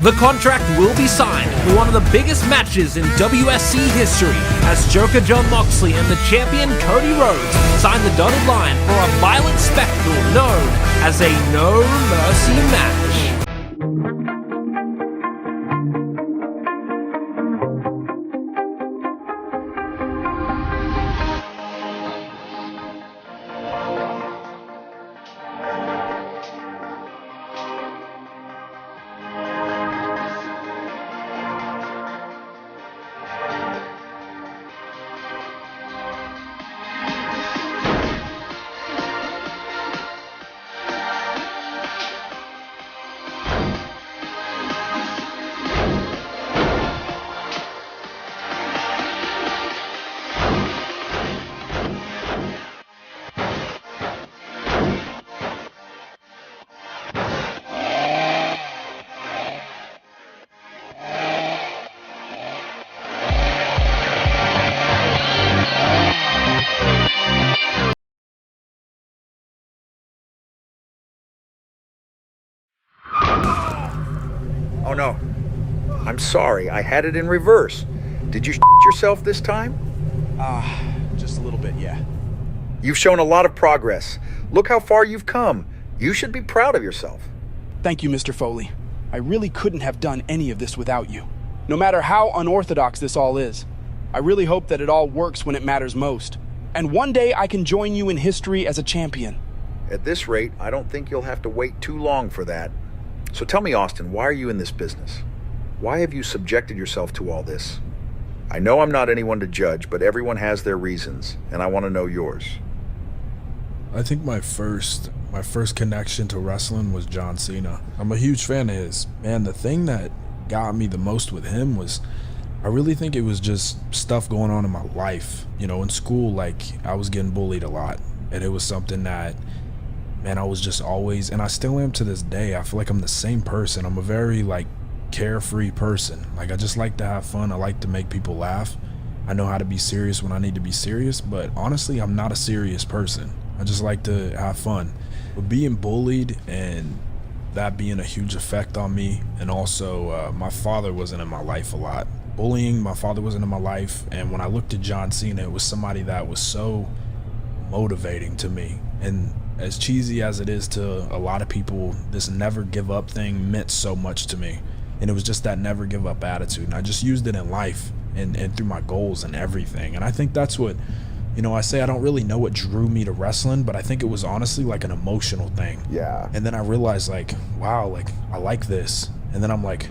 The contract will be signed for one of the biggest matches in WSC history as Joker Jon Moxley and the champion Cody Rhodes sign the dotted line for a violent spectacle known as a No Mercy match. Oh no, I'm sorry, I had it in reverse. Did you yourself this time? Just a little bit, yeah. You've shown a lot of progress. Look how far you've come. You should be proud of yourself. Thank you, Mr. Foley. I really couldn't have done any of this without you. No matter how unorthodox this all is, I really hope that it all works when it matters most. And one day I can join you in history as a champion. At this rate, I don't think you'll have to wait too long for that. So tell me, Austin, why are you in this business? Why have you subjected yourself to all this? I know I'm not anyone to judge, but everyone has their reasons, and I want to know yours. I think my first connection to wrestling was John Cena. I'm a huge fan of his. Man, the thing that got me the most with him was, I really think it was just stuff going on in my life. You know, in school, like, I was getting bullied a lot, and it was something that, man, I was just always, and I still am to this day, I feel like I'm the same person. I'm a very, like, carefree person. Like, I just like to have fun. I like to make people laugh. I know how to be serious when I need to be serious, but honestly, I'm not a serious person. I just like to have fun. But being bullied and that being a huge effect on me, and also my father wasn't in my life a lot. Bullying, my father wasn't in my life, and when I looked at John Cena, it was somebody that was so motivating to me. And as cheesy as it is to a lot of people, this never give up thing meant so much to me. And it was just that never give up attitude. And I just used it in life and through my goals and everything. And I think that's what, you know, I say I don't really know what drew me to wrestling, but I think it was honestly like an emotional thing. Yeah. And then I realized, like, wow, like, I like this. And then I'm like,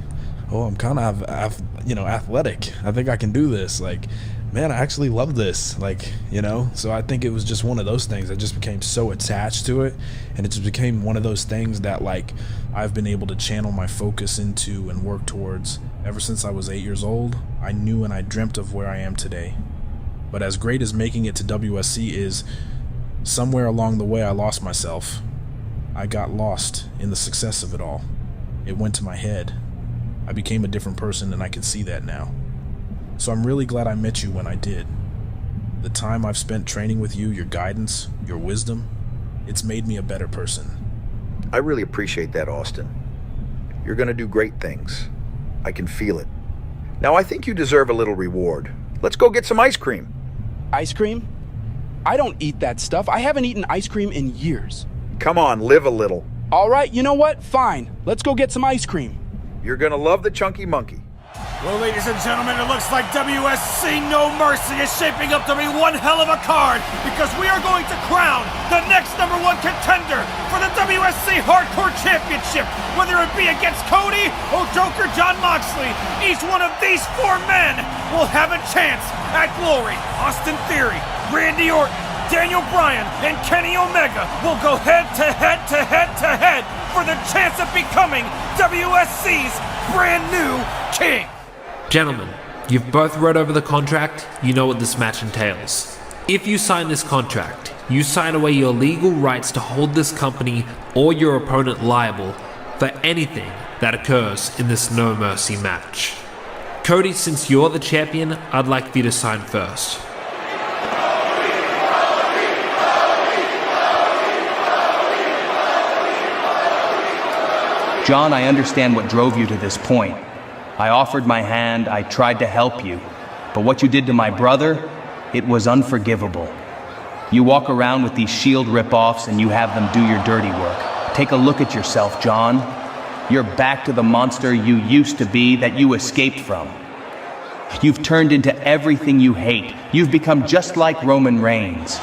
oh, I'm kind of, athletic. I think I can do this. Like, man, I actually love this, like, you know? So I think it was just one of those things. I just became so attached to it, and it just became one of those things that, like, I've been able to channel my focus into and work towards. Ever since I was 8 years old, I knew and I dreamt of where I am today. But as great as making it to WSC is, somewhere along the way I lost myself. I got lost in the success of it all. It went to my head. I became a different person, and I can see that now. So I'm really glad I met you when I did. The time I've spent training with you, your guidance, your wisdom, it's made me a better person. I really appreciate that, Austin. You're going to do great things. I can feel it. Now, I think you deserve a little reward. Let's go get some ice cream. Ice cream? I don't eat that stuff. I haven't eaten ice cream in years. Come on, live a little. All right, you know what? Fine. Let's go get some ice cream. You're going to love the Chunky Monkey. Well, ladies and gentlemen, it looks like WSC No Mercy is shaping up to be one hell of a card, because we are going to crown the next #1 contender for the WSC Hardcore Championship. Whether it be against Cody or Joker Jon Moxley, each one of these 4 men will have a chance at glory. Austin Theory, Randy Orton, Daniel Bryan, and Kenny Omega will go head to head to head to head for the chance of becoming WSC's brand new king. Gentlemen, you've both read over the contract, you know what this match entails. If you sign this contract, you sign away your legal rights to hold this company or your opponent liable for anything that occurs in this No Mercy match. Cody, since you're the champion, I'd like for you to sign first. John, I understand what drove you to this point. I offered my hand, I tried to help you. But what you did to my brother, it was unforgivable. You walk around with these Shield rip-offs and you have them do your dirty work. Take a look at yourself, John. You're back to the monster you used to be that you escaped from. You've turned into everything you hate. You've become just like Roman Reigns.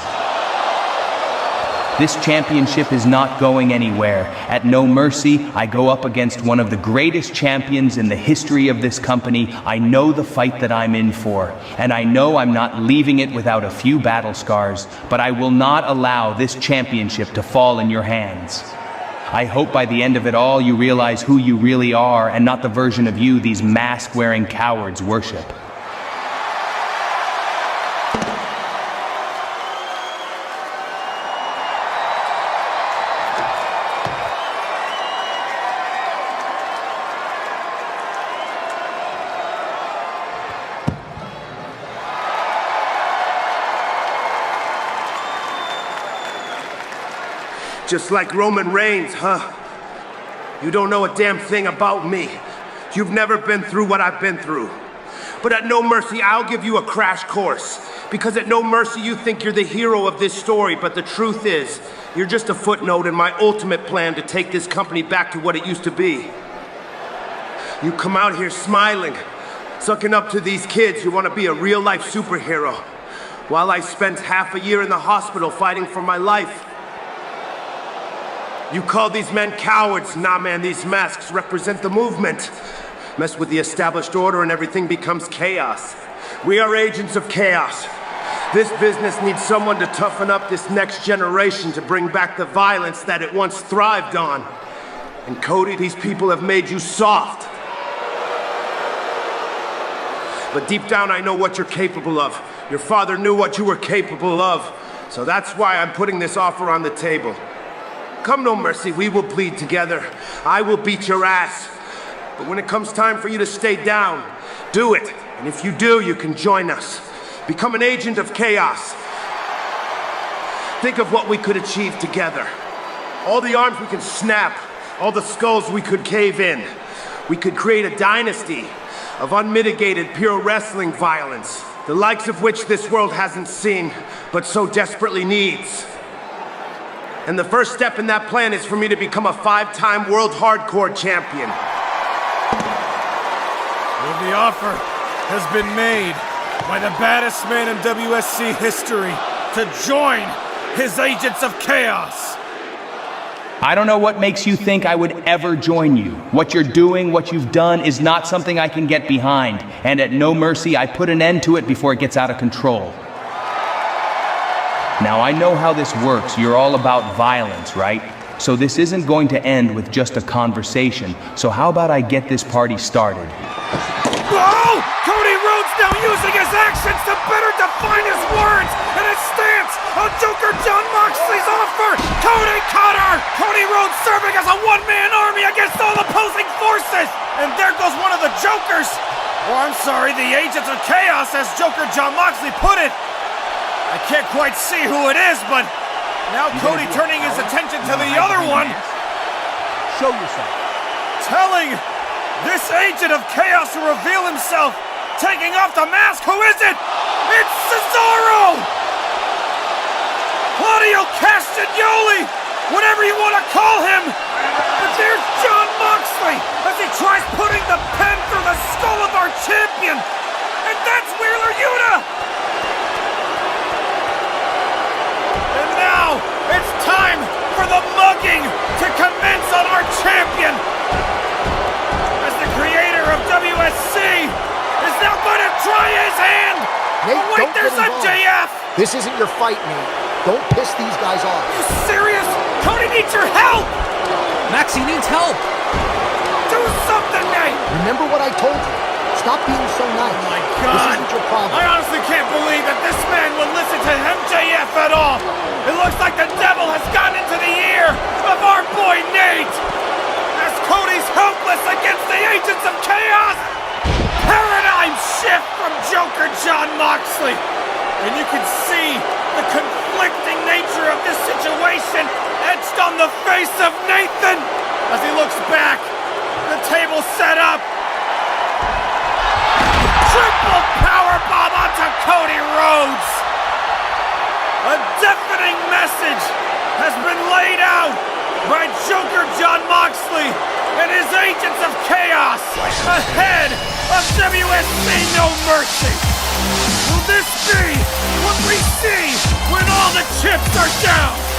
This championship is not going anywhere. At No Mercy, I go up against one of the greatest champions in the history of this company. I know the fight that I'm in for, and I know I'm not leaving it without a few battle scars, but I will not allow this championship to fall in your hands. I hope by the end of it all you realize who you really are and not the version of you these mask-wearing cowards worship. Just like Roman Reigns, huh? You don't know a damn thing about me. You've never been through what I've been through. But at No Mercy, I'll give you a crash course. Because at No Mercy, you think you're the hero of this story, but the truth is, you're just a footnote in my ultimate plan to take this company back to what it used to be. You come out here smiling, sucking up to these kids who want to be a real-life superhero, while I spent half a year in the hospital fighting for my life. You call these men cowards. Nah, man, these masks represent the movement. Mess with the established order and everything becomes chaos. We are agents of chaos. This business needs someone to toughen up this next generation to bring back the violence that it once thrived on. And Cody, these people have made you soft. But deep down, I know what you're capable of. Your father knew what you were capable of. So that's why I'm putting this offer on the table. Come No Mercy, we will bleed together. I will beat your ass. But when it comes time for you to stay down, do it. And if you do, you can join us. Become an agent of chaos. Think of what we could achieve together. All the arms we could snap, all the skulls we could cave in. We could create a dynasty of unmitigated pure wrestling violence, the likes of which this world hasn't seen, but so desperately needs. And the first step in that plan is for me to become a 5-time world hardcore champion. Well, the offer has been made by the baddest man in WSC history to join his Agents of Chaos. I don't know what makes you think I would ever join you. What you're doing, what you've done, is not something I can get behind. And at No Mercy, I put an end to it before it gets out of control. Now, I know how this works. You're all about violence, right? So this isn't going to end with just a conversation. So how about I get this party started? Oh! Cody Rhodes now using his actions to better define his words and his stance on Joker Jon Moxley's offer! Cody Cutter! Cody Rhodes serving as a one-man army against all opposing forces! And there goes one of the Jokers! Or I'm sorry, the Agents of Chaos, as Joker Jon Moxley put it! I can't quite see who it is, but now Cody turning his attention to the other one. Show yourself. Telling this Agent of Chaos to reveal himself, taking off the mask. Who is it? It's Cesaro! Claudio Castagnoli! Whatever you want to call him! But there's Jon Moxley as he tries putting the pen through the skull of our champion! And that's Wheeler Yuta! It's time for the mugging to commence on our champion! As the creator of WSC is now going to try his hand! Nate, oh wait, don't there's get involved. MJF! This isn't your fight, Nate. Don't piss these guys off. You serious? Cody needs your help! Maxie needs help! Do something, Nate! Remember what I told you. Stop being so nice. Oh my This God! isn't your problem. I honestly can't believe that this man would listen to MJF at all! It looks like the devil has gotten into the ear of our boy Nate! As Cody's helpless against the Agents of Chaos! Paradigm shift from Joker Jon Moxley! And you can see the conflicting nature of this situation etched on the face of Nathan! as he looks back. The table set up. Triple powerbomb onto Cody Rhodes. A deafening message has been laid out by Joker Jon Moxley and his agents of chaos ahead of WSC No Mercy. Will this be what we see when all the chips are down?